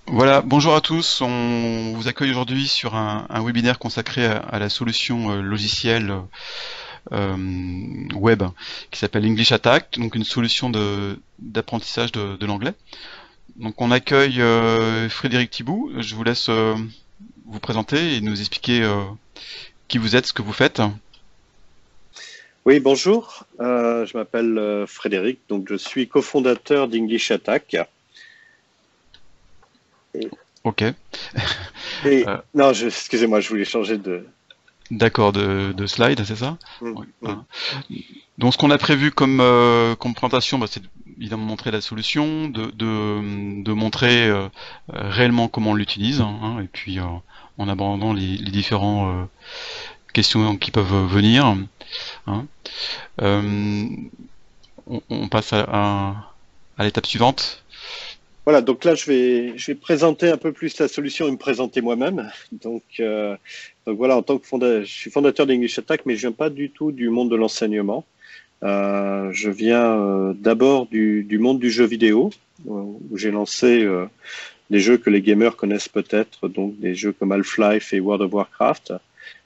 Voilà, bonjour à tous. On vous accueille aujourd'hui sur un webinaire consacré à la solution logicielle web qui s'appelle English Attack, donc une solution d'apprentissage de l'anglais. Donc on accueille Frédéric Thibault. Je vous laisse vous présenter et nous expliquer qui vous êtes, ce que vous faites. Oui, bonjour. Je m'appelle Frédéric, donc je suis cofondateur d'English Attack. Et, Ok. Euh, non, excusez-moi, je voulais changer de. d'accord, de slide, c'est ça? Mm, Oui. mm. Donc ce qu'on a prévu comme présentation, c'est évidemment montrer la solution, de montrer réellement comment on l'utilise, hein, et puis en abordant les différents questions qui peuvent venir. Hein. Euh, on passe à l'étape suivante. Voilà, donc là, je vais présenter un peu plus la solution et me présenter moi-même. Donc voilà, en tant que je suis fondateur d'English Attack, mais je viens pas du tout du monde de l'enseignement. Je viens d'abord du monde du jeu vidéo, où j'ai lancé des jeux que les gamers connaissent peut-être, donc des jeux comme Half-Life et World of Warcraft.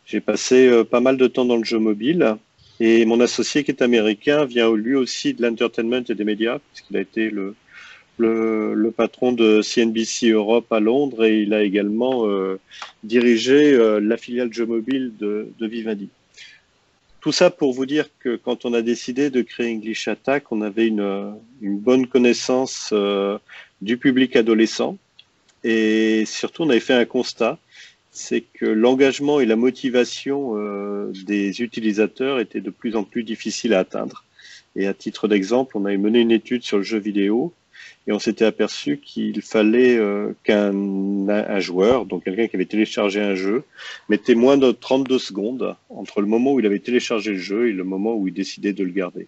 J'ai passé pas mal de temps dans le jeu mobile et mon associé qui est américain vient lui aussi de l'entertainment et des médias, puisqu'il a été le patron de CNBC Europe à Londres et il a également dirigé la filiale jeu mobile de Vivendi. Tout ça pour vous dire que quand on a décidé de créer English Attack, on avait une bonne connaissance du public adolescent et surtout on avait fait un constat, c'est que l'engagement et la motivation des utilisateurs étaient de plus en plus difficiles à atteindre. Et à titre d'exemple, on avait mené une étude sur le jeu vidéo et on s'était aperçu qu'il fallait qu'un joueur, donc quelqu'un qui avait téléchargé un jeu, mettait moins de 32 secondes entre le moment où il avait téléchargé le jeu et le moment où il décidait de le garder.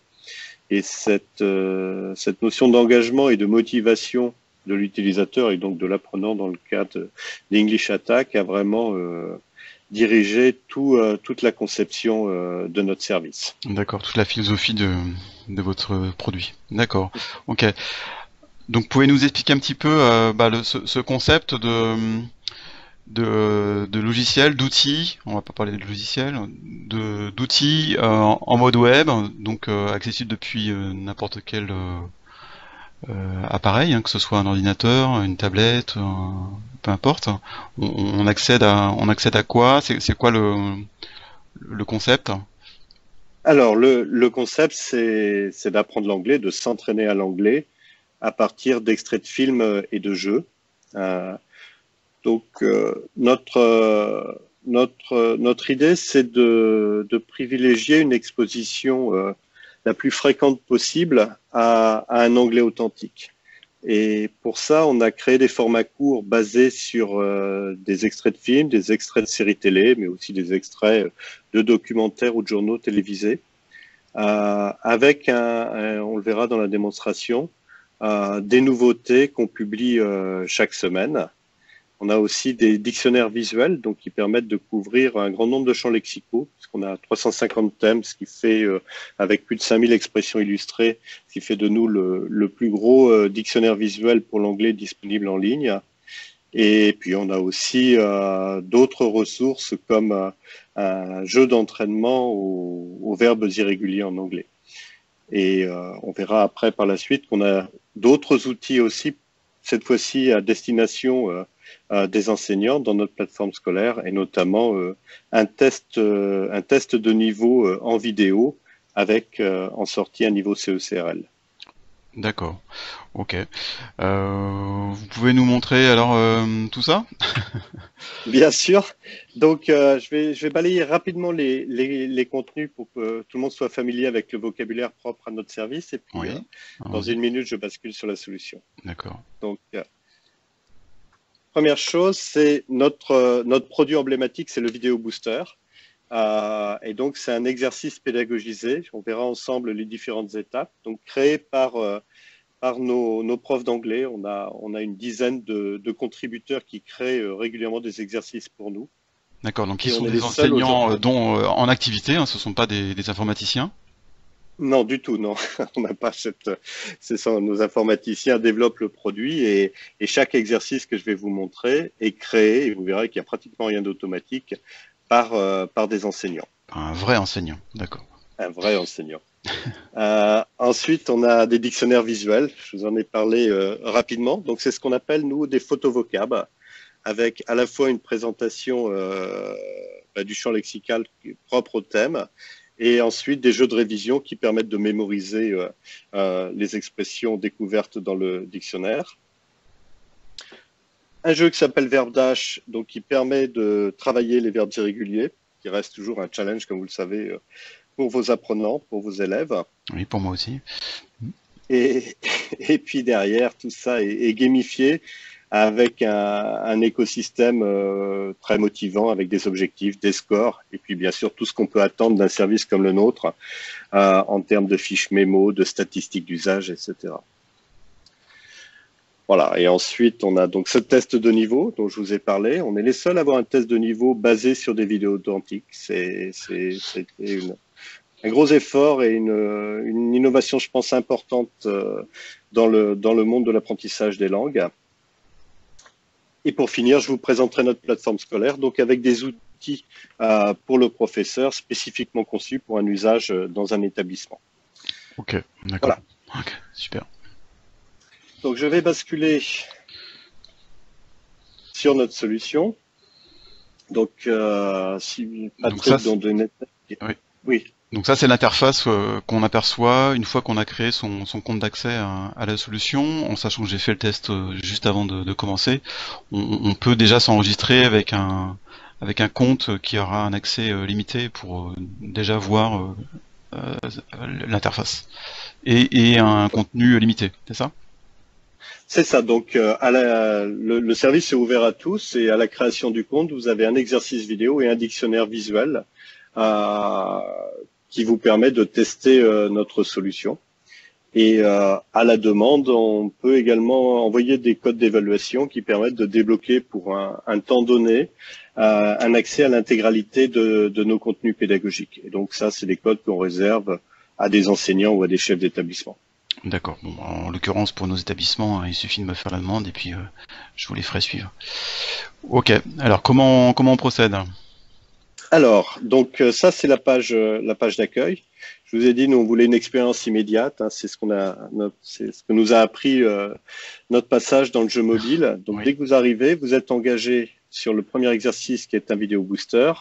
Et cette notion d'engagement et de motivation de l'utilisateur et donc de l'apprenant dans le cadre d'English Attack a vraiment dirigé toute la conception de notre service. D'accord, toute la philosophie de votre produit. D'accord. Ok. Donc pouvez nous expliquer un petit peu ce concept de logiciels, d'outils, on va pas parler de logiciels, d'outils en mode web, donc accessible depuis n'importe quel appareil, hein, que ce soit un ordinateur, une tablette, peu importe. On accède à quoi? C'est quoi le concept? Alors, le concept, c'est d'apprendre l'anglais, de s'entraîner à l'anglais à partir d'extraits de films et de jeux. Euh, notre idée, c'est de privilégier une exposition la plus fréquente possible à un anglais authentique. Et pour ça, on a créé des formats courts basés sur des extraits de films, des extraits de séries télé, mais aussi des extraits de documentaires ou de journaux télévisés, avec on le verra dans la démonstration, des nouveautés qu'on publie chaque semaine. On a aussi des dictionnaires visuels, donc qui permettent de couvrir un grand nombre de champs lexicaux, puisqu'on a 350 thèmes, ce qui fait, avec plus de 5000 expressions illustrées, ce qui fait de nous le plus gros dictionnaire visuel pour l'anglais disponible en ligne. Et puis on a aussi d'autres ressources comme un jeu d'entraînement aux verbes irréguliers en anglais. Et on verra après par la suite qu'on a d'autres outils aussi, cette fois-ci à destination des enseignants dans notre plateforme scolaire et notamment un test de niveau en vidéo avec en sortie un niveau CECRL. D'accord. Ok. Vous pouvez nous montrer alors tout ça? Bien sûr. Donc, je vais balayer rapidement les contenus pour que tout le monde soit familier avec le vocabulaire propre à notre service. Et puis, Oui. dans Allons-y. une minute, je bascule sur la solution. D'accord. Donc, première chose, c'est notre produit emblématique, c'est le Vidéo Booster. Et donc, c'est un exercice pédagogisé. On verra ensemble les différentes étapes. Donc, créé par nos profs d'anglais. On a une dizaine de contributeurs qui créent régulièrement des exercices pour nous. D'accord. Donc, ils Et on sont est les des seuls aujourd'hui. enseignants dont en activité, hein, ce sont pas des informaticiens. Non, du tout, non. On n'a pas cette. Nos informaticiens développent le produit et chaque exercice que je vais vous montrer est créé et vous verrez qu'il n'y a pratiquement rien d'automatique par des enseignants, Un vrai enseignant, d'accord. un vrai enseignant. Ensuite, on a des dictionnaires visuels. Je vous en ai parlé rapidement. Donc, c'est ce qu'on appelle, nous, des photovocab, avec à la fois une présentation du champ lexical propre au thème et ensuite des jeux de révision qui permettent de mémoriser les expressions découvertes dans le dictionnaire. Un jeu qui s'appelle Verbe Dash, donc qui permet de travailler les verbes irréguliers, qui reste toujours un challenge, comme vous le savez, pour vos apprenants, pour vos élèves. Oui, pour moi aussi. Et, et puis derrière, tout ça est gamifié avec un écosystème très motivant, avec des objectifs, des scores, et puis bien sûr tout ce qu'on peut attendre d'un service comme le nôtre en termes de fiches mémo, de statistiques d'usage, etc. Voilà, et ensuite on a donc ce test de niveau dont je vous ai parlé. On est les seuls à avoir un test de niveau basé sur des vidéos authentiques. C'était un gros effort et une innovation, je pense, importante dans le monde de l'apprentissage des langues. Et pour finir, je vous présenterai notre plateforme scolaire, donc avec des outils pour le professeur spécifiquement conçus pour un usage dans un établissement. Ok, d'accord. Voilà. Ok, super. Donc je vais basculer sur notre solution. Donc si Patrick oui. Oui. Donc ça, c'est l'interface qu'on aperçoit une fois qu'on a créé son compte d'accès à la solution. En sachant que j'ai fait le test juste avant de commencer, on peut déjà s'enregistrer avec un compte qui aura un accès limité pour déjà voir l'interface et un contenu limité, c'est ça? C'est ça. Donc le service est ouvert à tous et à la création du compte, vous avez un exercice vidéo et un dictionnaire visuel qui vous permet de tester notre solution. Et à la demande, on peut également envoyer des codes d'évaluation qui permettent de débloquer pour un temps donné un accès à l'intégralité de nos contenus pédagogiques. Et donc ça, c'est des codes qu'on réserve à des enseignants ou à des chefs d'établissement. D'accord. Bon, en l'occurrence, pour nos établissements, il suffit de me faire la demande et puis je vous les ferai suivre. Ok. Alors, comment on procède? Alors, donc ça, c'est la page d'accueil. Je vous ai dit, nous, on voulait une expérience immédiate. Hein, c'est ce que nous a appris notre passage dans le jeu mobile. Donc, Oui. dès que vous arrivez, vous êtes engagé sur le premier exercice qui est un vidéo booster.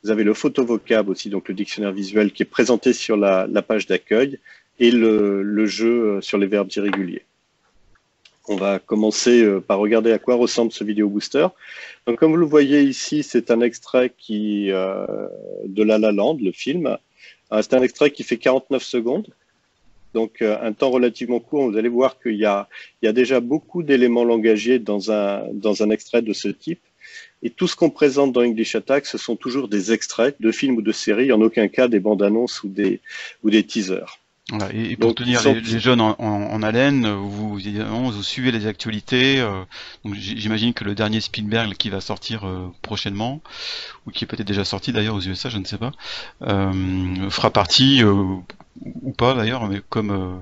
Vous avez le photovocab aussi, donc le dictionnaire visuel qui est présenté sur la page d'accueil et le jeu sur les verbes irréguliers. On va commencer par regarder à quoi ressemble ce vidéo booster. Donc, comme vous le voyez ici, c'est un extrait de La La Land, le film. C'est un extrait qui fait 49 secondes. Donc, un temps relativement court. Vous allez voir qu'il y a déjà beaucoup d'éléments langagiers dans un extrait de ce type. Et tout ce qu'on présente dans English Attack, ce sont toujours des extraits de films ou de séries, en aucun cas des bandes annonces ou des teasers. Voilà. Et pour tenir les jeunes en haleine, vous suivez les actualités. Donc j'imagine que le dernier Spielberg qui va sortir prochainement, ou qui est peut-être déjà sorti d'ailleurs aux USA, je ne sais pas, fera partie ou pas d'ailleurs, mais comme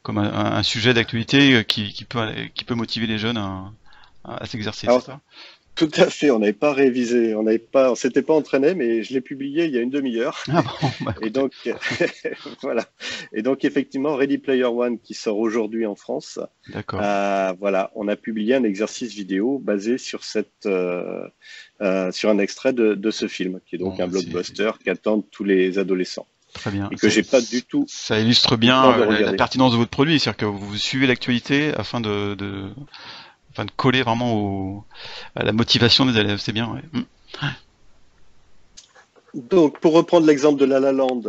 un sujet d'actualité qui peut motiver les jeunes à s'exercer, c'est ça? Tout à fait, on n'avait pas révisé, on s'était pas entraîné, mais je l'ai publié il y a une demi-heure. Ah bon, bah, et donc, voilà. Et donc, effectivement, Ready Player One qui sort aujourd'hui en France. D'accord. Voilà, on a publié un exercice vidéo basé sur sur un extrait de ce film, qui est donc un blockbuster qu'attendent tous les adolescents. Très bien. Et que j'ai pas du tout. Ça illustre bien la pertinence de votre produit, c'est-à-dire que vous suivez l'actualité afin de coller vraiment à la motivation des élèves, c'est bien. Ouais. Donc, pour reprendre l'exemple de La La Land,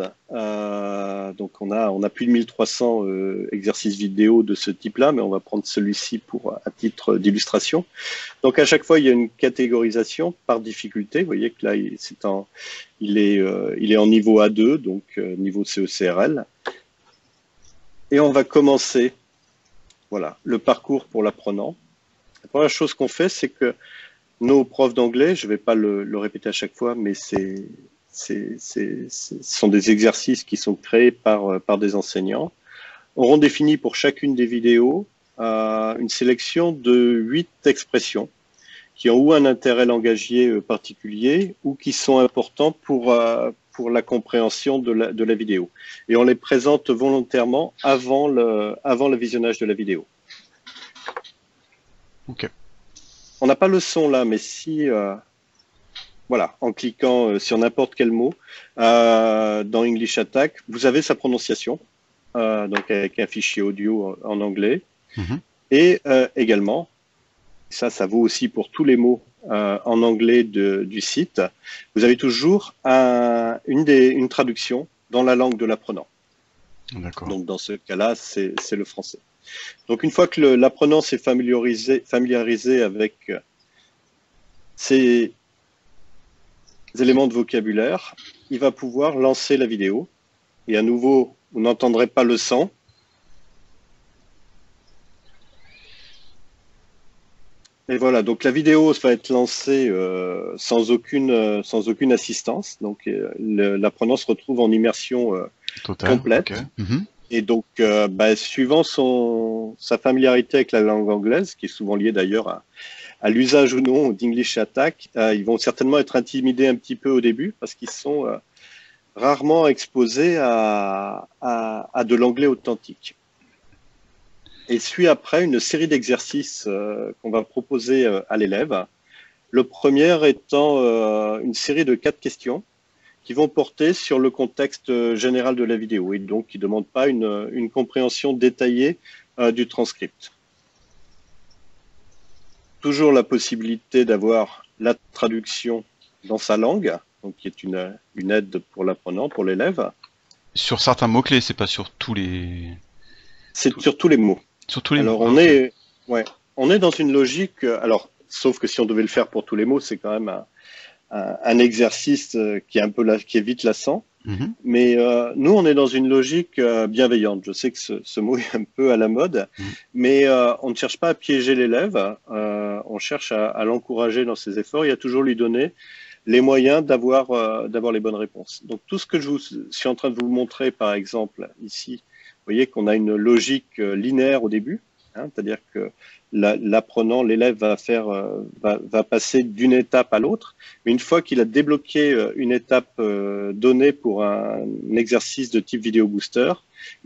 donc on a plus de 1300 exercices vidéo de ce type-là, mais on va prendre celui-ci à titre d'illustration. Donc, à chaque fois, il y a une catégorisation par difficulté. Vous voyez que là, il est en niveau A2, donc niveau CECRL. Et on va commencer, voilà, le parcours pour l'apprenant. La première chose qu'on fait, c'est que nos profs d'anglais, je ne vais pas le répéter à chaque fois, mais c'est ce sont des exercices qui sont créés par des enseignants, auront défini pour chacune des vidéos une sélection de 8 expressions qui ont ou un intérêt langagier particulier ou qui sont importants pour la compréhension de la vidéo. Et on les présente volontairement avant le visionnage de la vidéo. Ok. On n'a pas le son là, mais si, voilà, en cliquant sur n'importe quel mot dans English Attack, vous avez sa prononciation, donc avec un fichier audio en anglais. Mhm. Et également, ça vaut aussi pour tous les mots en anglais du site, vous avez toujours une traduction dans la langue de l'apprenant. D'accord. Donc dans ce cas-là, c'est le français. Donc une fois que l'apprenant s'est familiarisé avec ces éléments de vocabulaire, il va pouvoir lancer la vidéo. Et à nouveau, vous n'entendrez pas le son. Et voilà, donc la vidéo va être lancée sans aucune assistance. Donc l'apprenant se retrouve en immersion Total. complète. Okay. Mhm. Et donc, suivant sa familiarité avec la langue anglaise, qui est souvent liée d'ailleurs à l'usage ou non d'English Attack, ils vont certainement être intimidés un petit peu au début parce qu'ils sont rarement exposés à de l'anglais authentique. Et suit après une série d'exercices qu'on va proposer à l'élève. Le premier étant une série de 4 questions qui vont porter sur le contexte général de la vidéo et donc qui ne demandent pas une compréhension détaillée du transcript. Toujours la possibilité d'avoir la traduction dans sa langue, donc qui est une aide pour l'apprenant, pour l'élève. Sur certains mots-clés, c'est pas sur tous les... C'est sur tous les mots. Sur tous les alors, mots. On est dans une logique, alors, sauf que si on devait le faire pour tous les mots, c'est quand même un exercice qui est vite lassant. Mhm. Mais nous, on est dans une logique bienveillante. Je sais que ce mot est un peu à la mode, mais on ne cherche pas à piéger l'élève. On cherche à l'encourager dans ses efforts et à toujours lui donner les moyens d'avoir les bonnes réponses. Donc tout ce que je suis en train de vous montrer, par exemple, ici, vous voyez qu'on a une logique linéaire au début, hein, c'est-à-dire que l'apprenant, l'élève va passer d'une étape à l'autre. Mais une fois qu'il a débloqué une étape donnée pour un exercice de type vidéo booster,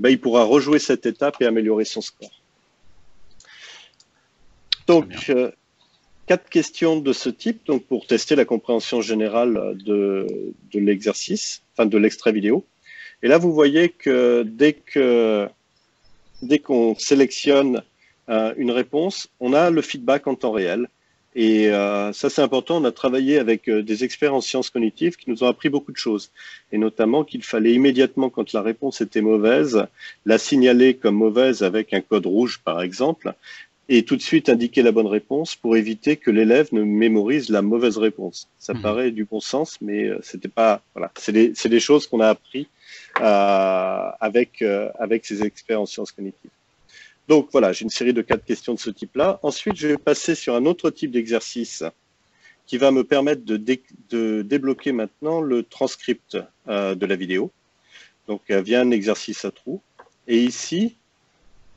il pourra rejouer cette étape et améliorer son score. Donc, 4 questions de ce type, donc pour tester la compréhension générale de l'exercice, enfin de l'extrait vidéo. Et là, vous voyez que dès qu'on sélectionne une réponse, on a le feedback en temps réel. Et ça, c'est important. On a travaillé avec des experts en sciences cognitives qui nous ont appris beaucoup de choses. Et notamment qu'il fallait immédiatement, quand la réponse était mauvaise, la signaler comme mauvaise avec un code rouge, par exemple, et tout de suite indiquer la bonne réponse pour éviter que l'élève ne mémorise la mauvaise réponse. Ça paraît du bon sens, mais c'était pas... Voilà, c'est des choses qu'on a appris avec ces experts en sciences cognitives. Donc voilà, j'ai une série de 4 questions de ce type-là. Ensuite, je vais passer sur un autre type d'exercice qui va me permettre de débloquer maintenant le transcript de la vidéo. Donc via un exercice à trous. Et ici,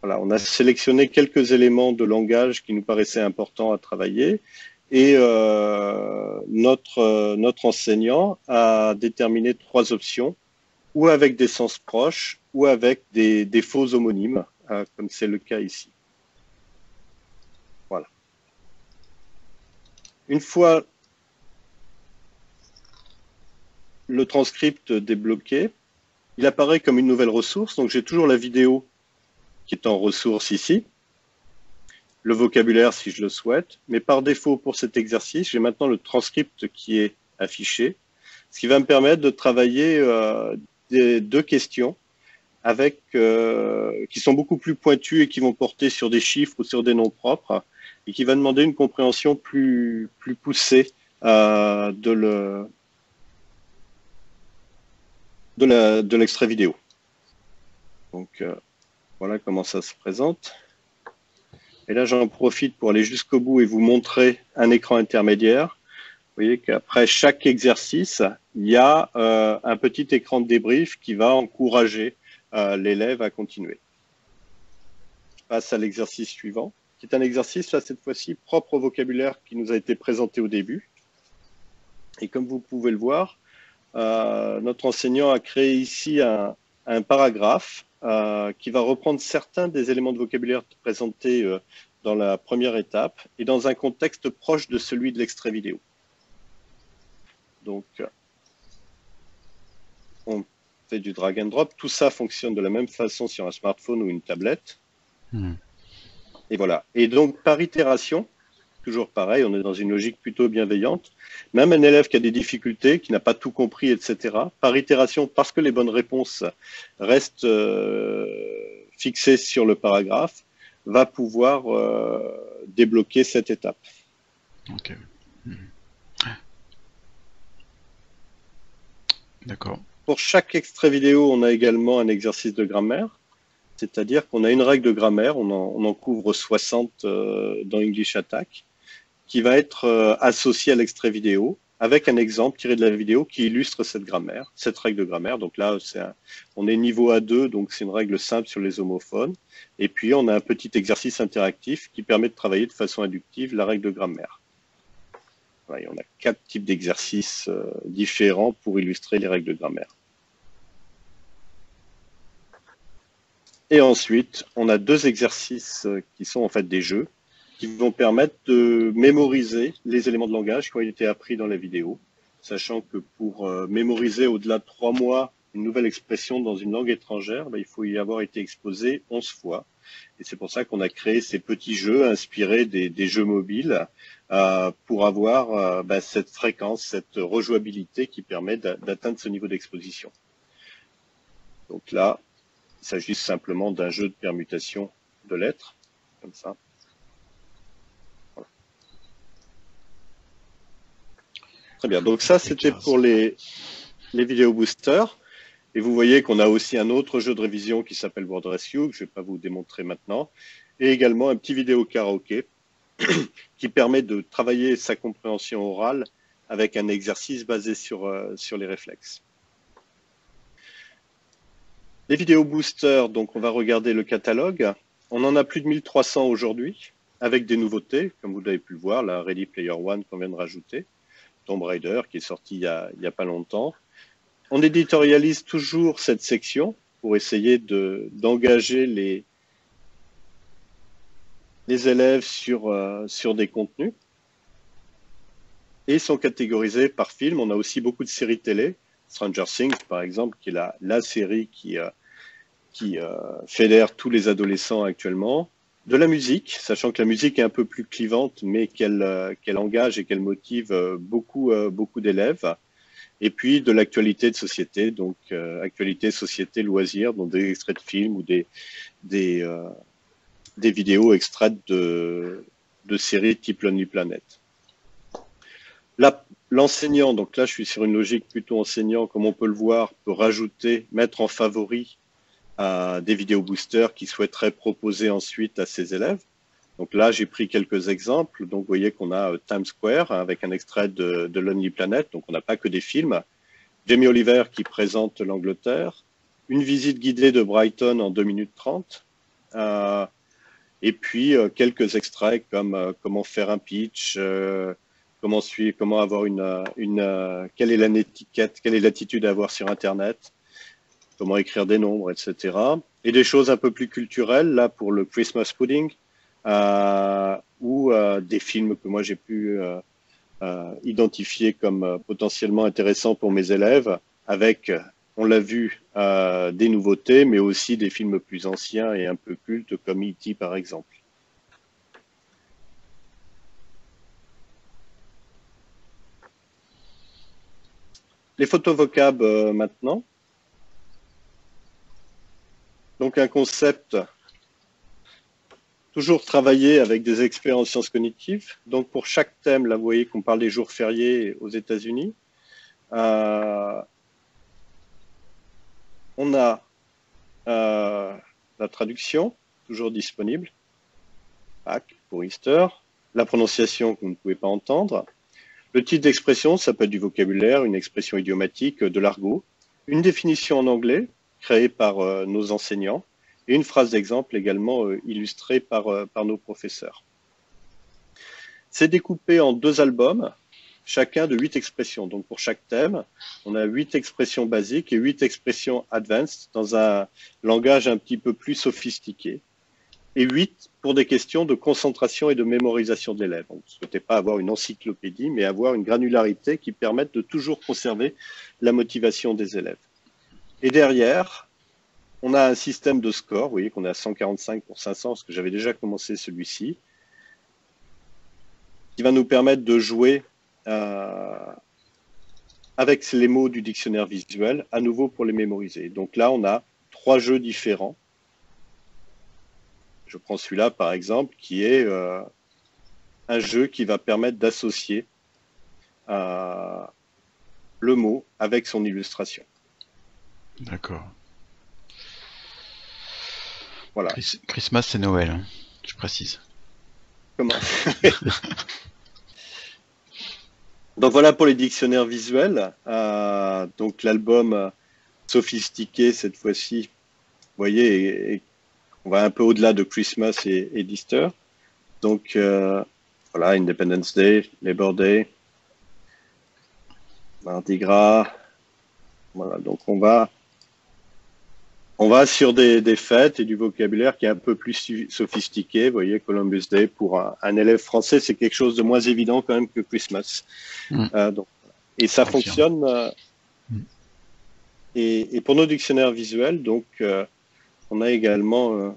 voilà, on a sélectionné quelques éléments de langage qui nous paraissaient importants à travailler. Et notre enseignant a déterminé 3 options, ou avec des sens proches, ou avec des faux homonymes, comme c'est le cas ici. Voilà. Une fois le transcript débloqué, il apparaît comme une nouvelle ressource. Donc j'ai toujours la vidéo qui est en ressource ici, le vocabulaire si je le souhaite, mais par défaut pour cet exercice, j'ai maintenant le transcript qui est affiché, ce qui va me permettre de travailler des 2 questions qui sont beaucoup plus pointues et qui vont porter sur des chiffres ou sur des noms propres et qui va demander une compréhension plus poussée de l'extrait vidéo. Donc voilà comment ça se présente. Et là, j'en profite pour aller jusqu'au bout et vous montrer un écran intermédiaire Vous voyez qu'après chaque exercice, il y a un petit écran de débrief qui va encourager l'élève à continuer. Je passe à l'exercice suivant, qui est un exercice, là, cette fois-ci, propre au vocabulaire qui nous a été présenté au début. Et comme vous pouvez le voir, notre enseignant a créé ici un paragraphe qui va reprendre certains des éléments de vocabulaire présentés dans la première étape et dans un contexte proche de celui de l'extrait vidéo. Donc, on fait du drag and drop. Tout ça fonctionne de la même façon sur un smartphone ou une tablette. Et voilà. Et donc, par itération, toujours pareil, on est dans une logique plutôt bienveillante. Même un élève qui a des difficultés, qui n'a pas tout compris, etc., par itération, parce que les bonnes réponses restent fixées sur le paragraphe, va pouvoir débloquer cette étape. Ok. D'accord. Pour chaque extrait vidéo, on a également un exercice de grammaire, c'est-à-dire qu'on a une règle de grammaire, on en couvre 60 dans English Attack, qui va être associée à l'extrait vidéo, avec un exemple tiré de la vidéo qui illustre cette grammaire, cette règle de grammaire. Donc là, on est niveau A2, donc c'est une règle simple sur les homophones. Et puis, on a un petit exercice interactif qui permet de travailler de façon inductive la règle de grammaire. Voilà, on a 4 types d'exercices différents pour illustrer les règles de grammaire. Et ensuite, on a 2 exercices qui sont en fait des jeux, qui vont permettre de mémoriser les éléments de langage qui ont été appris dans la vidéo, sachant que pour mémoriser au-delà de 3 mois une nouvelle expression dans une langue étrangère, il faut y avoir été exposé 11 fois. Et c'est pour ça qu'on a créé ces petits jeux inspirés des jeux mobiles pour avoir cette fréquence, cette rejouabilité qui permet d'atteindre ce niveau d'exposition. Donc là, il s'agit simplement d'un jeu de permutation de lettres, comme ça. Voilà. Très bien, donc ça c'était pour les vidéos boosters. Et vous voyez qu'on a aussi un autre jeu de révision qui s'appelle Word Rescue, que je ne vais pas vous démontrer maintenant, et également un petit vidéo karaoké qui permet de travailler sa compréhension orale avec un exercice basé sur les réflexes. Les vidéos boosters, donc on va regarder le catalogue. On en a plus de 1300 aujourd'hui, avec des nouveautés, comme vous avez pu le voir, la Ready Player One qu'on vient de rajouter, Tomb Raider qui est sorti il y a pas longtemps. On éditorialise toujours cette section pour essayer d'engager les élèves sur des contenus. Et ils sont catégorisés par film. On a aussi beaucoup de séries télé. Stranger Things, par exemple, qui est la série qui fédère tous les adolescents actuellement. De la musique, sachant que la musique est un peu plus clivante, mais qu'elle engage et qu'elle motive beaucoup d'élèves. Et puis de l'actualité de société, donc actualité, société, loisirs, donc des extraits de films ou des vidéos extraites de séries type Lonely Planet. L'enseignant, donc là je suis sur une logique plutôt enseignant, comme on peut le voir, peut rajouter, mettre en favori des vidéos boosters qu'il souhaiterait proposer ensuite à ses élèves. Donc là, j'ai pris quelques exemples. Donc, vous voyez qu'on a Times Square avec un extrait de Lonely Planet. Donc, on n'a pas que des films. Jamie Oliver qui présente l'Angleterre. Une visite guidée de Brighton en 2 minutes 30. Et puis, quelques extraits comme comment faire un pitch, comment avoir quelle est l'étiquette, quelle est l'attitude à avoir sur Internet, comment écrire des nombres, etc. Et des choses un peu plus culturelles, là, pour le Christmas pudding, ou des films que moi j'ai pu identifier comme potentiellement intéressants pour mes élèves, avec, on l'a vu, des nouveautés, mais aussi des films plus anciens et un peu cultes comme E.T. par exemple. Les photos vocab maintenant. Donc un concept toujours travailler avec des experts en sciences cognitives. Donc pour chaque thème, là vous voyez qu'on parle des jours fériés aux États-Unis. On a la traduction, toujours disponible, Pâques pour Easter, la prononciation que vous ne pouvez pas entendre, Le type d'expression, ça peut être du vocabulaire, une expression idiomatique, de l'argot, une définition en anglais créée par nos enseignants et une phrase d'exemple également illustrée par nos professeurs. C'est découpé en 2 albums, chacun de 8 expressions. Donc pour chaque thème, on a 8 expressions basiques et 8 expressions advanced dans un langage un petit peu plus sophistiqué. Et 8 pour des questions de concentration et de mémorisation de l'élève. On ne souhaitait pas avoir une encyclopédie, mais avoir une granularité qui permette de toujours conserver la motivation des élèves. Et derrière, on a un système de score. Vous voyez qu'on est à 145 pour 500, parce que j'avais déjà commencé celui-ci, qui va nous permettre de jouer avec les mots du dictionnaire visuel, à nouveau pour les mémoriser. Donc là, on a 3 jeux différents. Je prends celui-là, par exemple, qui est un jeu qui va permettre d'associer le mot avec son illustration. D'accord. Voilà. Christmas, c'est Noël, hein, je précise. Comment? Donc voilà pour les dictionnaires visuels. Donc l'album sophistiqué cette fois-ci, vous voyez, on va un peu au-delà de Christmas et d'Easter. Donc voilà, Independence Day, Labor Day, Mardi Gras. Voilà, donc on va sur des fêtes et du vocabulaire qui est un peu plus sophistiqué. Vous voyez, Columbus Day, pour un élève français, c'est quelque chose de moins évident quand même que Christmas. Donc, et ça fonctionne. Et pour nos dictionnaires visuels, donc, on a également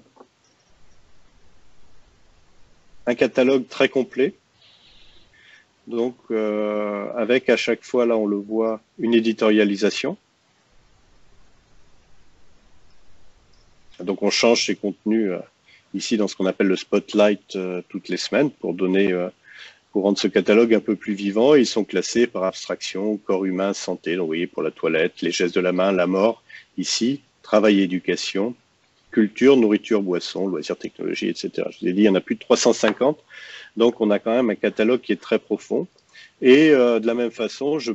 un catalogue très complet. Donc, avec à chaque fois, là, on le voit, une éditorialisation. Donc on change ces contenus ici dans ce qu'on appelle le spotlight toutes les semaines pour rendre ce catalogue un peu plus vivant. Ils sont classés par abstraction, corps humain, santé. Donc vous voyez pour la toilette, les gestes de la main, la mort. Ici, travail et éducation, culture, nourriture, boisson, loisirs, technologie, etc. Je vous ai dit, il y en a plus de 350. Donc on a quand même un catalogue qui est très profond. Et de la même façon, je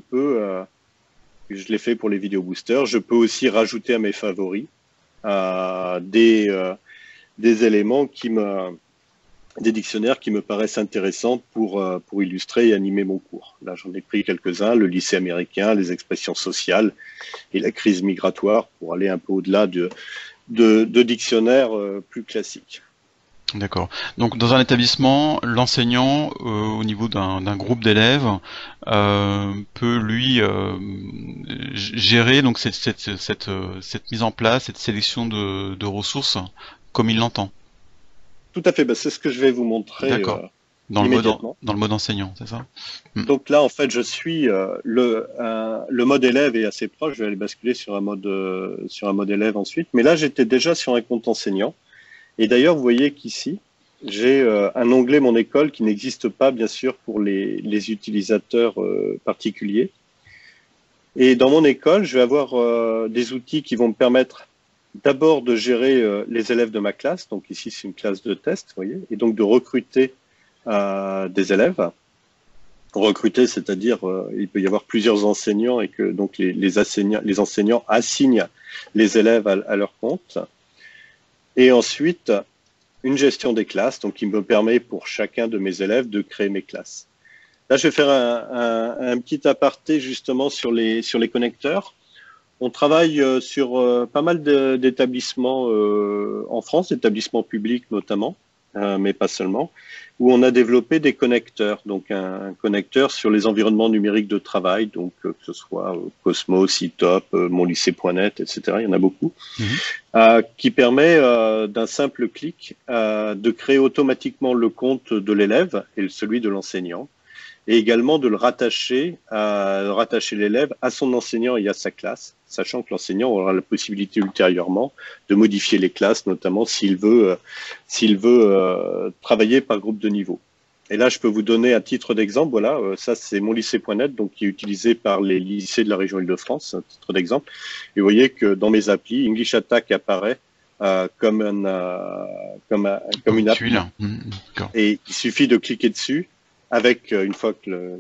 l'ai fait pour les vidéo boosters, je peux aussi rajouter à mes favoris des éléments des dictionnaires qui me paraissent intéressants pour illustrer et animer mon cours. Là, j'en ai pris quelques-uns, le lycée américain, les expressions sociales et la crise migratoire, pour aller un peu au-delà de dictionnaires plus classiques. D'accord. Donc dans un établissement, l'enseignant, au niveau d'un groupe d'élèves, peut lui gérer donc cette mise en place, cette sélection de ressources comme il l'entend. Tout à fait. C'est ce que je vais vous montrer. D'accord. Dans le mode enseignant, c'est ça? Donc là, en fait, je suis le mode élève est assez proche. Je vais aller basculer sur un mode élève ensuite. Mais là, j'étais déjà sur un compte enseignant. Et d'ailleurs, vous voyez qu'ici, j'ai un onglet Mon école qui n'existe pas, bien sûr, pour les utilisateurs particuliers. Et dans Mon école, je vais avoir des outils qui vont me permettre d'abord de gérer les élèves de ma classe. Donc ici, c'est une classe de test, vous voyez, et donc de recruter des élèves. Recruter, c'est-à-dire il peut y avoir plusieurs enseignants et que donc les enseignants assignent les élèves à leur compte. Et ensuite, une gestion des classes, donc qui me permet pour chacun de mes élèves de créer mes classes. Là, je vais faire un petit aparté justement sur les connecteurs. On travaille sur pas mal d'établissements en France, d'établissements publics notamment, mais pas seulement, où on a développé des connecteurs, donc un connecteur sur les environnements numériques de travail, donc que ce soit Cosmos, eTop, monlycée.net, etc. Il y en a beaucoup, qui permet d'un simple clic de créer automatiquement le compte de l'élève et celui de l'enseignant, et également de rattacher l'élève à son enseignant et à sa classe, sachant que l'enseignant aura la possibilité ultérieurement de modifier les classes, notamment s'il veut travailler par groupe de niveau. Et là, je peux vous donner à titre d'exemple, voilà, ça c'est monlycée.net, donc qui est utilisé par les lycées de la région Île-de-France, à titre d'exemple. Et vous voyez que dans mes applis, English Attack apparaît comme une app. Et il suffit de cliquer dessus avec une fois que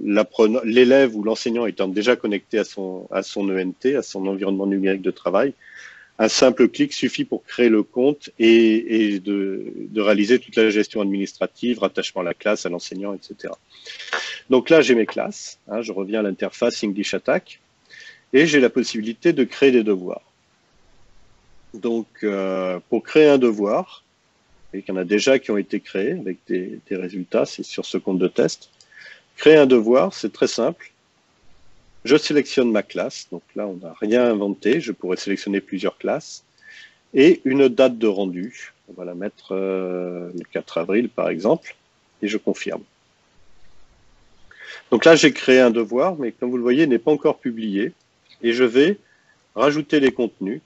l'élève ou l'enseignant étant déjà connecté à son ENT, à son environnement numérique de travail, un simple clic suffit pour créer le compte et de réaliser toute la gestion administrative, rattachement à la classe, à l'enseignant, etc. Donc là, j'ai mes classes. Hein, je reviens à l'interface English Attack et j'ai la possibilité de créer des devoirs. Donc, pour créer un devoir, et qu'il y en a déjà qui ont été créés avec des résultats, c'est sur ce compte de test. Créer un devoir, c'est très simple. Je sélectionne ma classe, donc là on n'a rien inventé, je pourrais sélectionner plusieurs classes, et une date de rendu, on va la mettre le 4 avril par exemple, et je confirme. Donc là j'ai créé un devoir, mais comme vous le voyez, il n'est pas encore publié, et je vais rajouter les contenus.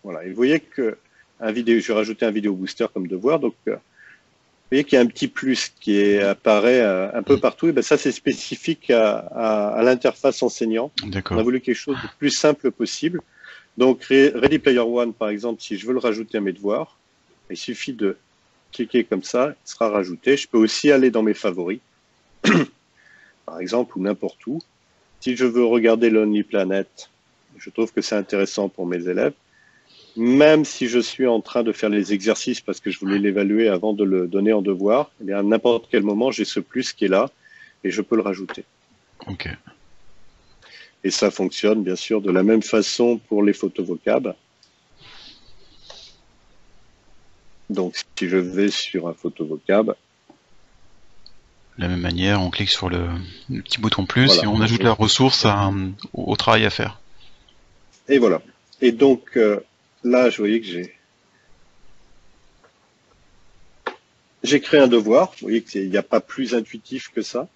Voilà, et vous voyez que je vais rajouter un vidéo booster comme devoir, donc vous voyez qu'il y a un petit plus qui apparaît un peu partout. Et ben ça, c'est spécifique à l'interface enseignant. On a voulu quelque chose de plus simple possible. Donc, Ready Player One, par exemple, si je veux le rajouter à mes devoirs, il suffit de cliquer comme ça, il sera rajouté. Je peux aussi aller dans mes favoris, par exemple, ou n'importe où. Si je veux regarder Lonely Planet, je trouve que c'est intéressant pour mes élèves. Même si je suis en train de faire les exercices parce que je voulais l'évaluer avant de le donner en devoir, eh bien, à n'importe quel moment, j'ai ce plus qui est là et je peux le rajouter. Ok. Et ça fonctionne, bien sûr, de la même façon pour les photos vocab. Donc, si je vais sur un photo vocab. De la même manière, on clique sur le petit bouton plus voilà, et on ajoute la ressource au travail à faire. Et voilà. Et donc, là, je voyais que j'ai créé un devoir. Vous voyez qu'il n'y a pas plus intuitif que ça.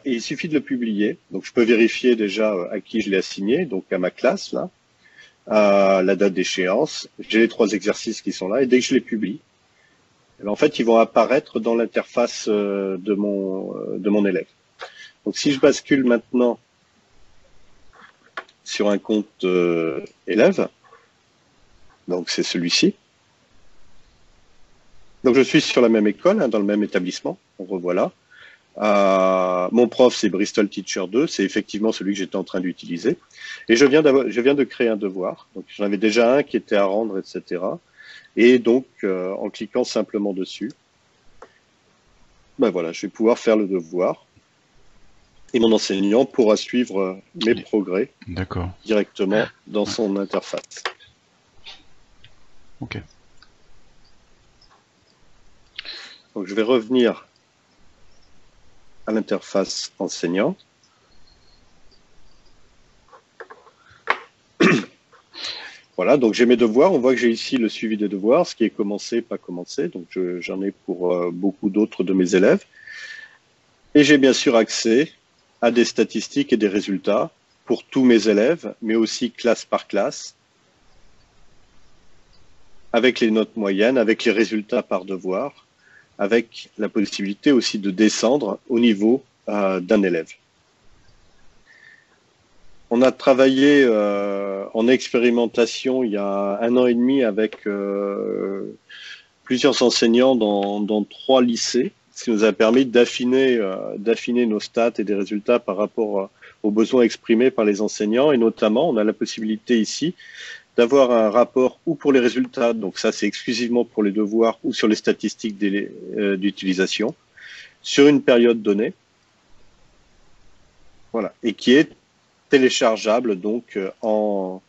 Et il suffit de le publier. Donc, je peux vérifier déjà à qui je l'ai assigné, donc à ma classe, là, la date d'échéance. J'ai les 3 exercices qui sont là. Et dès que je les publie, en fait, ils vont apparaître dans l'interface de mon élève. Donc, si je bascule maintenant sur un compte élève, donc c'est celui-ci. Donc je suis sur la même école, hein, dans le même établissement, on revoit là. Mon prof c'est Bristol Teacher 2, c'est effectivement celui que j'étais en train d'utiliser. Et je viens de créer un devoir, donc j'en avais déjà un qui était à rendre, etc. Et donc en cliquant simplement dessus, ben voilà, je vais pouvoir faire le devoir. Et mon enseignant pourra suivre mes progrès directement dans son interface. Ok. Donc je vais revenir à l'interface enseignant. Voilà, donc j'ai mes devoirs. On voit que j'ai ici le suivi des devoirs, ce qui est commencé, pas commencé. Donc j'en ai pour beaucoup d'autres de mes élèves. Et j'ai bien sûr accès à des statistiques et des résultats pour tous mes élèves, mais aussi classe par classe, avec les notes moyennes, avec les résultats par devoir, avec la possibilité aussi de descendre au niveau d'un élève. On a travaillé en expérimentation il y a 1 an et demi avec plusieurs enseignants dans 3 lycées, ce qui nous a permis d'affiner nos stats et des résultats par rapport aux besoins exprimés par les enseignants. Et notamment, on a la possibilité ici d'avoir un rapport ou pour les résultats, donc ça c'est exclusivement pour les devoirs, ou sur les statistiques d'utilisation, sur une période donnée. Voilà, et qui est téléchargeable donc en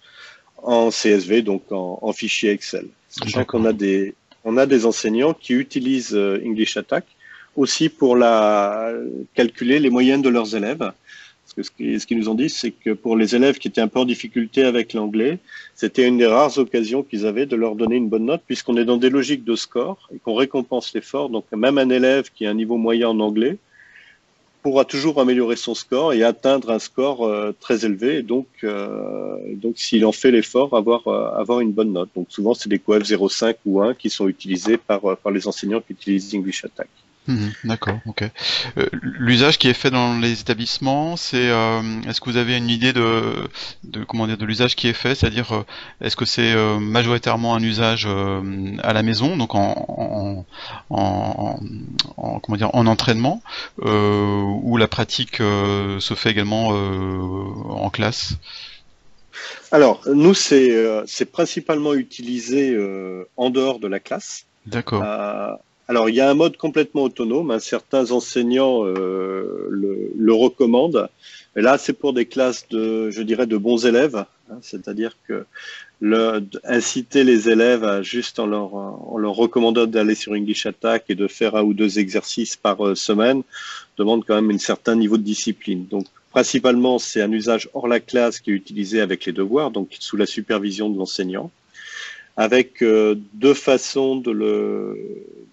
CSV, donc en fichier Excel. Sachant qu'on a des enseignants qui utilisent English Attack aussi pour calculer les moyennes de leurs élèves. Parce que ce qu'ils nous ont dit, c'est que pour les élèves qui étaient un peu en difficulté avec l'anglais, c'était une des rares occasions qu'ils avaient de leur donner une bonne note, puisqu'on est dans des logiques de score et qu'on récompense l'effort. Donc même un élève qui a un niveau moyen en anglais pourra toujours améliorer son score et atteindre un score très élevé. Et donc s'il en fait l'effort, avoir une bonne note. Donc souvent, c'est des coefs 0,5 ou 1 qui sont utilisés par les enseignants qui utilisent English Attack. D'accord, ok. L'usage qui est fait dans les établissements, c'est est-ce que vous avez une idée de comment dire de l'usage qui est fait, c'est-à-dire est-ce que c'est majoritairement un usage à la maison, donc en, comment dire en entraînement, ou la pratique se fait également en classe? Alors, nous, c'est principalement utilisé en dehors de la classe. D'accord, Euh, alors, il y a un mode complètement autonome, hein, certains enseignants le recommandent. Et là, c'est pour des classes de, je dirais, de bons élèves, hein, c'est-à-dire que inciter les élèves à juste en leur recommandant d'aller sur English Attack et de faire un ou deux exercices par semaine demande quand même un certain niveau de discipline. Donc, principalement, c'est un usage hors la classe qui est utilisé avec les devoirs, donc sous la supervision de l'enseignant, avec deux façons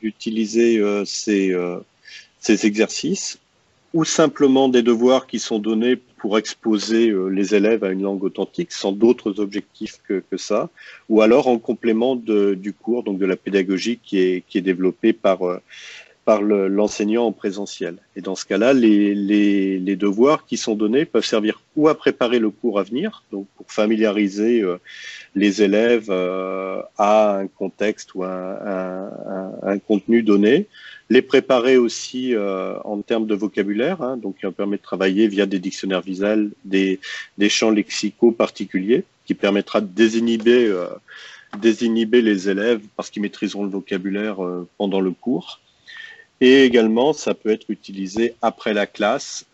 d'utiliser ces exercices, ou simplement des devoirs qui sont donnés pour exposer les élèves à une langue authentique, sans d'autres objectifs que ça, ou alors en complément du cours, donc de la pédagogie qui est développée par l'enseignant en présentiel. Et dans ce cas-là, les devoirs qui sont donnés peuvent servir ou à préparer le cours à venir, donc pour familiariser les élèves à un contexte ou un contenu donné, les préparer aussi en termes de vocabulaire, hein, donc qui permet de travailler via des dictionnaires visuels, des champs lexicaux particuliers, qui permettra de désinhiber les élèves parce qu'ils maîtriseront le vocabulaire pendant le cours. Et également, ça peut être utilisé après la classe,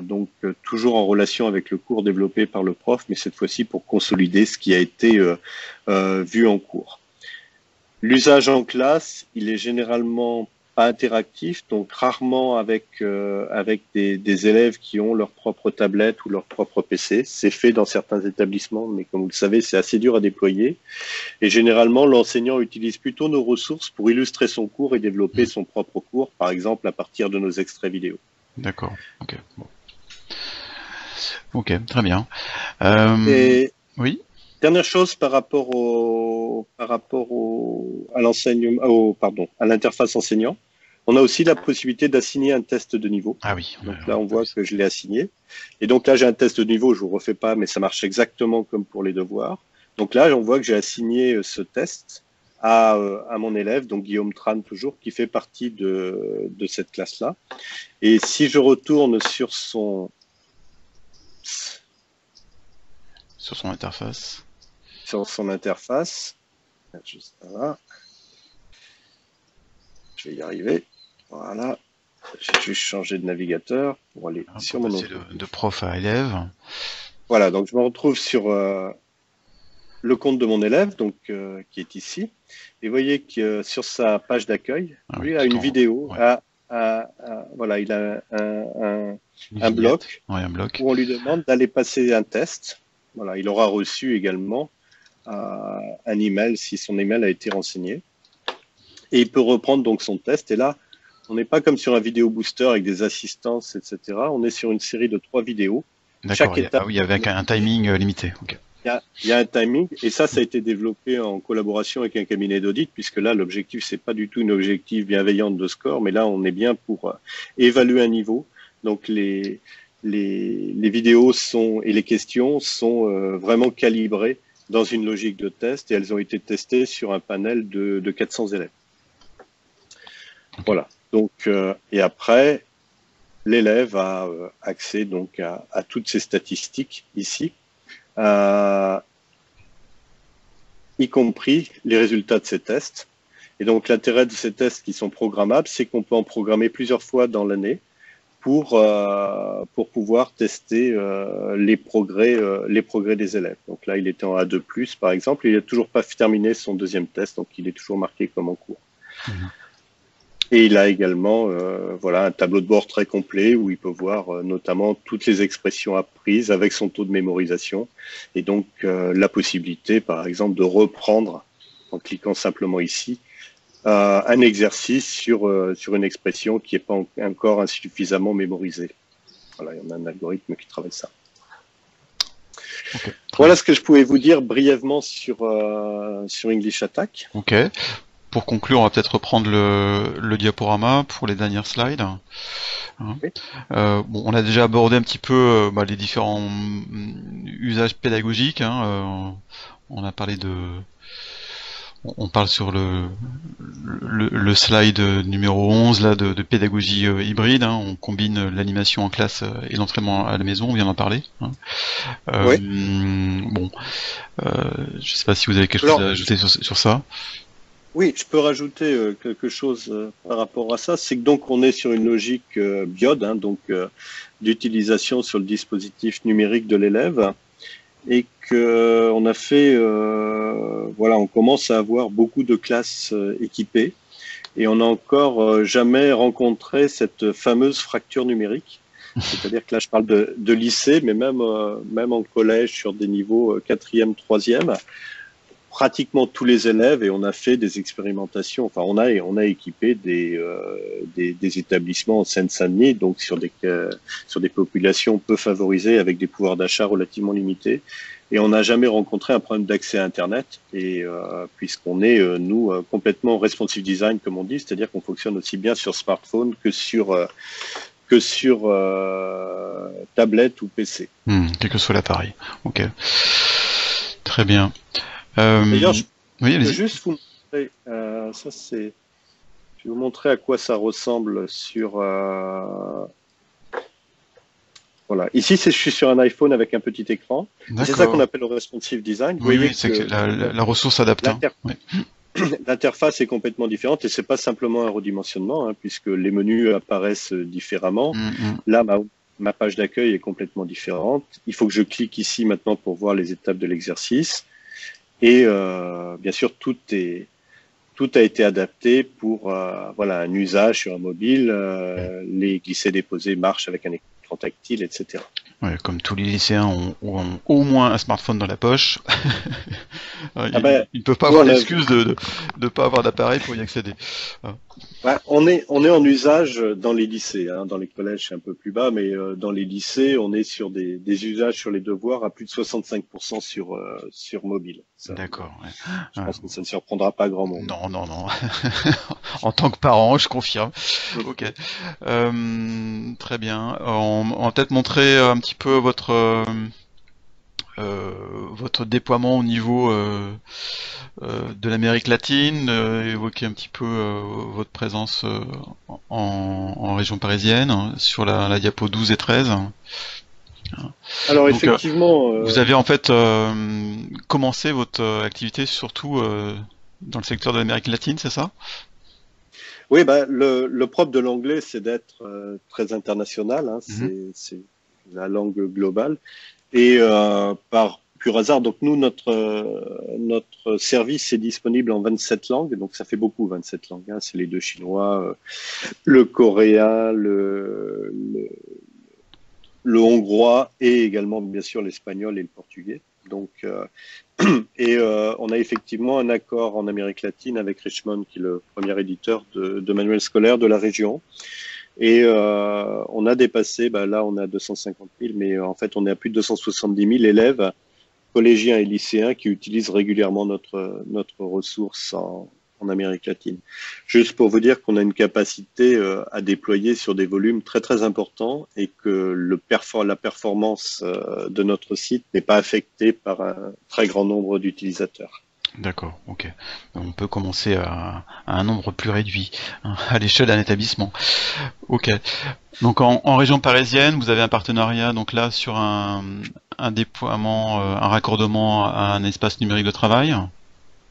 donc toujours en relation avec le cours développé par le prof, mais cette fois-ci pour consolider ce qui a été vu en cours. L'usage en classe, il est généralement pas interactif, donc rarement avec des élèves qui ont leur propre tablette ou leur propre PC. C'est fait dans certains établissements, mais comme vous le savez, c'est assez dur à déployer. Et généralement, l'enseignant utilise plutôt nos ressources pour illustrer son cours et développer son propre cours, par exemple à partir de nos extraits vidéo. d'accord, ok, bon. Ok, très bien. Et Oui, dernière chose à l'enseignement, pardon, à l'interface enseignant, on a aussi la possibilité d'assigner un test de niveau. ah oui, Donc là, on on a voit vu ça. que je l'ai assigné. Et donc là, j'ai un test de niveau, je vous refais pas, mais ça marche exactement comme pour les devoirs. Donc là, on voit que j'ai assigné ce test à mon élève, donc Guillaume Tran toujours, qui fait partie de cette classe-là. Et si je retourne Sur son interface. sur son interface, juste là, je vais y arriver. Voilà. J'ai juste changé de navigateur pour aller sur Pour mon passer entreprise. de prof à élève. Voilà, donc je me retrouve sur le compte de mon élève, donc qui est ici. Et vous voyez que sur sa page d'accueil, Ah oui, lui a tout une en haut. vidéo, Ouais. voilà, il a Une un vignette. bloc Ouais, un bloc. où on lui demande d'aller passer un test. Voilà, il aura reçu également un email si son email a été renseigné. Et il peut reprendre donc son test. Et là, on n'est pas comme sur un vidéo booster avec des assistances, etc. On est sur une série de 3 vidéos. D'accord. Chaque étape, Ah oui, avec un timing limité. Ok. il y a un timing. Et ça a été développé en collaboration avec un cabinet d'audit, puisque là, l'objectif, c'est pas du tout une objectif bienveillante de score, mais là, on est bien pour évaluer un niveau. Donc, les vidéos et les questions sont vraiment calibrées dans une logique de test et elles ont été testées sur un panel de 400 élèves. Voilà. Donc, et après, l'élève a accès donc à toutes ces statistiques ici, y compris les résultats de ces tests. Et donc, l'intérêt de ces tests qui sont programmables, c'est qu'on peut en programmer plusieurs fois dans l'année pour pouvoir tester les progrès des élèves. Donc là, il était en A2+, par exemple, il n'a toujours pas terminé son deuxième test, donc il est toujours marqué comme en cours. Mhm. Et il a également voilà, un tableau de bord très complet où il peut voir notamment toutes les expressions apprises avec son taux de mémorisation et donc la possibilité, par exemple, de reprendre, en cliquant simplement ici, un exercice sur une expression qui n'est pas encore insuffisamment mémorisée. Voilà, il y en a un algorithme qui travaille ça. Ok. Voilà ce que je pouvais vous dire brièvement sur English Attack. Ok. pour conclure, on va peut-être reprendre le diaporama pour les dernières slides. Hein. Oui. Bon, on a déjà abordé un petit peu les différents usages pédagogiques. Hein. On a parlé on parle sur le slide numéro 11 là de pédagogie hybride. Hein. On combine l'animation en classe et l'entraînement à la maison. On vient d'en parler. Hein. Oui. Bon, je sais pas si vous avez quelque chose à ajouter sur ça. Oui, je peux rajouter quelque chose par rapport à ça. C'est que donc on est sur une logique BIOD, hein, donc d'utilisation sur le dispositif numérique de l'élève, et que on a fait, voilà, on commence à avoir beaucoup de classes équipées, et on n'a encore jamais rencontré cette fameuse fracture numérique. C'est-à-dire que là, je parle de lycée, mais même en collège sur des niveaux quatrième, troisième. Pratiquement tous les élèves, et on a fait des expérimentations, enfin on a équipé des établissements en Seine-Saint-Denis, donc sur des populations peu favorisées avec des pouvoirs d'achat relativement limités, et on n'a jamais rencontré un problème d'accès à Internet, et puisqu'on est nous complètement responsive design comme on dit, c'est-à-dire qu'on fonctionne aussi bien sur smartphone que sur tablette ou PC. Quel que soit l'appareil. Ok. Très bien. D'ailleurs, je oui, peux juste vous montrer, je vais vous montrer à quoi ça ressemble sur. Voilà. Ici, je suis sur un iPhone avec un petit écran. C'est ça qu'on appelle le responsive design. Oui, c'est que la ressource adaptée. L'interface est complètement différente et c'est pas simplement un redimensionnement, hein, puisque les menus apparaissent différemment. Là, ma page d'accueil est complètement différente. Il faut que je clique ici maintenant pour voir les étapes de l'exercice. Et bien sûr, tout a été adapté pour voilà, un usage sur un mobile. Les glisser-déposer marchent avec un écran tactile, etc. Ouais, comme tous les lycéens ont au moins un smartphone dans la poche. Ils ne peuvent pas avoir l'excuse de ne pas avoir d'appareil pour y accéder. Ouais, on est en usage dans les lycées, hein. Dans les collèges c'est un peu plus bas, mais dans les lycées on est sur des usages sur les devoirs à plus de 65% sur mobile. D'accord. Ouais. Je pense que ça ne surprendra pas grand monde. Non. En tant que parent, je confirme. Ok. Très bien. On va peut-être montrer un petit peu votre déploiement au niveau de l'Amérique latine, évoquer un petit peu votre présence en région parisienne, hein, sur la diapo 12 et 13. Alors donc, effectivement... vous avez en fait commencé votre activité surtout dans le secteur de l'Amérique latine, c'est ça? Oui, le propre de l'anglais, c'est d'être très international, hein, c'est la langue globale. Et par pur hasard, donc nous, notre service est disponible en 27 langues, donc ça fait beaucoup, 27 langues. Hein, c'est les deux chinois, le coréen, le hongrois et également, bien sûr, l'espagnol et le portugais. Donc, on a effectivement un accord en Amérique latine avec Richmond, qui est le premier éditeur de manuels scolaires de la région. Et on a dépassé, là on a 250 000, mais en fait on est à plus de 270 000 élèves, collégiens et lycéens qui utilisent régulièrement notre ressource en Amérique latine. Juste pour vous dire qu'on a une capacité à déployer sur des volumes très très importants et que la performance de notre site n'est pas affectée par un très grand nombre d'utilisateurs. D'accord, ok. On peut commencer à un nombre plus réduit, hein, à l'échelle d'un établissement. Ok. Donc en région parisienne, vous avez un partenariat donc là sur un déploiement, un raccordement à un espace numérique de travail.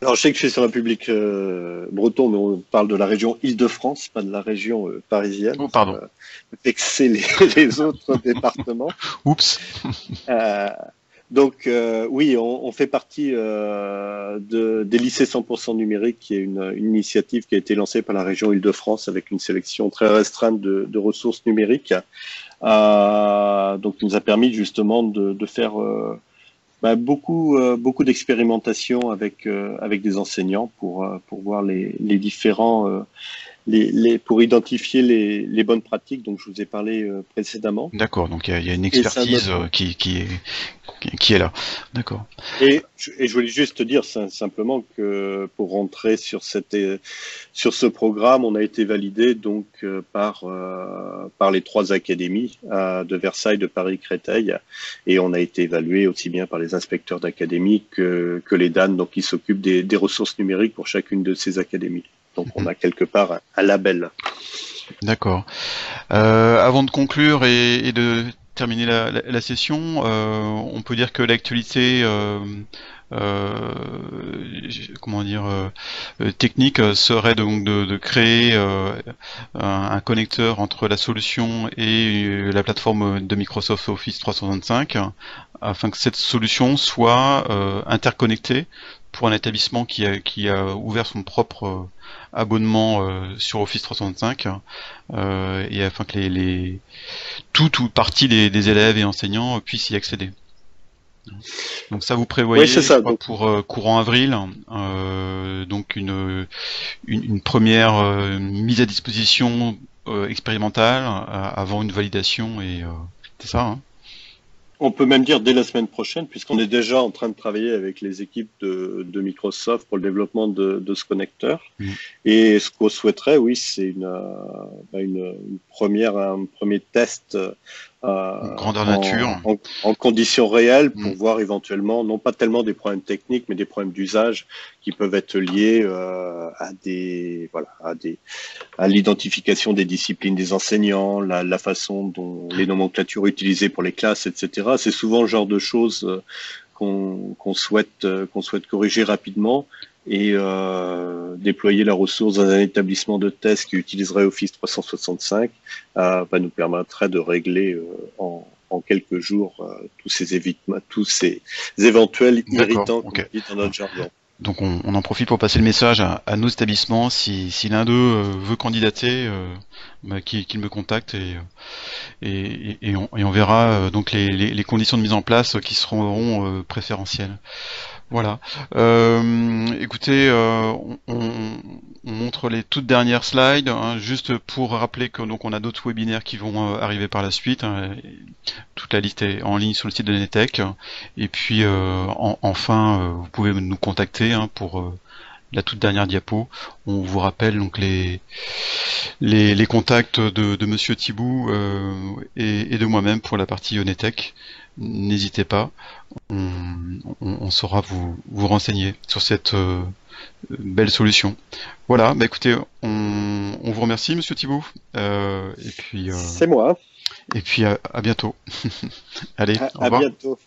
Alors je sais que je suis sur un public breton, mais on parle de la région Île-de-France, pas de la région parisienne. Oh, pardon. Vexer les autres départements. Oups. Donc oui, on fait partie des lycées 100% numériques, qui est une initiative qui a été lancée par la région Île-de-France avec une sélection très restreinte de ressources numériques. Donc, qui nous a permis justement de faire beaucoup d'expérimentations avec des enseignants pour voir les différents pour identifier les bonnes pratiques dont je vous ai parlé précédemment. D'accord, donc il y a une Et ça expertise qui est là. D'accord. je voulais juste te dire simplement que pour rentrer sur ce programme, on a été validé donc par les 3 académies de Versailles, de Paris, Créteil, et on a été évalué aussi bien par les inspecteurs d'académie que les DAN, donc qui s'occupent des ressources numériques pour chacune de ces académies. Donc on a quelque part un label. D'accord. Avant de conclure et de terminer la session, on peut dire que l'actualité, comment dire, technique serait donc de créer un connecteur entre la solution et la plateforme de Microsoft Office 365, afin que cette solution soit interconnectée pour un établissement qui a ouvert son propre abonnement sur Office 365, et afin que toute partie des élèves et enseignants puissent y accéder. Donc ça, vous prévoyez, Oui, c'est ça. pour courant avril, donc une première mise à disposition expérimentale avant une validation, et c'est ça, hein? On peut même dire dès la semaine prochaine, puisqu'on est déjà en train de travailler avec les équipes de Microsoft pour le développement de ce connecteur. Et ce qu'on souhaiterait, oui, c'est un premier test Grandeur nature. en conditions réelles pour voir éventuellement, non pas tellement des problèmes techniques, mais des problèmes d'usage qui peuvent être liés à l'identification des disciplines des enseignants, la façon dont les nomenclatures utilisées pour les classes, etc. C'est souvent le genre de choses qu'on souhaite corriger rapidement, et déployer la ressource dans un établissement de test qui utiliserait Office 365 nous permettrait de régler en quelques jours tous ces éventuels irritants qu'on dit dans notre jargon. Donc on en profite pour passer le message à nos établissements, si l'un d'eux veut candidater, qu'il me contacte, et on verra donc les conditions de mise en place qui seront préférentielles. Voilà. Écoutez, on montre les toutes dernières slides, hein, juste pour rappeler que donc on a d'autres webinaires qui vont arriver par la suite, hein. Toute la liste est en ligne sur le site de NETech. Et puis enfin, vous pouvez nous contacter, hein, pour la toute dernière diapo. On vous rappelle donc les contacts de Monsieur Thibou et de moi-même pour la partie NETech. N'hésitez pas, on saura vous renseigner sur cette belle solution. Voilà, bah écoutez, on vous remercie, Monsieur Thibou, et puis c'est moi. Et puis à bientôt. Allez, au revoir. À bientôt.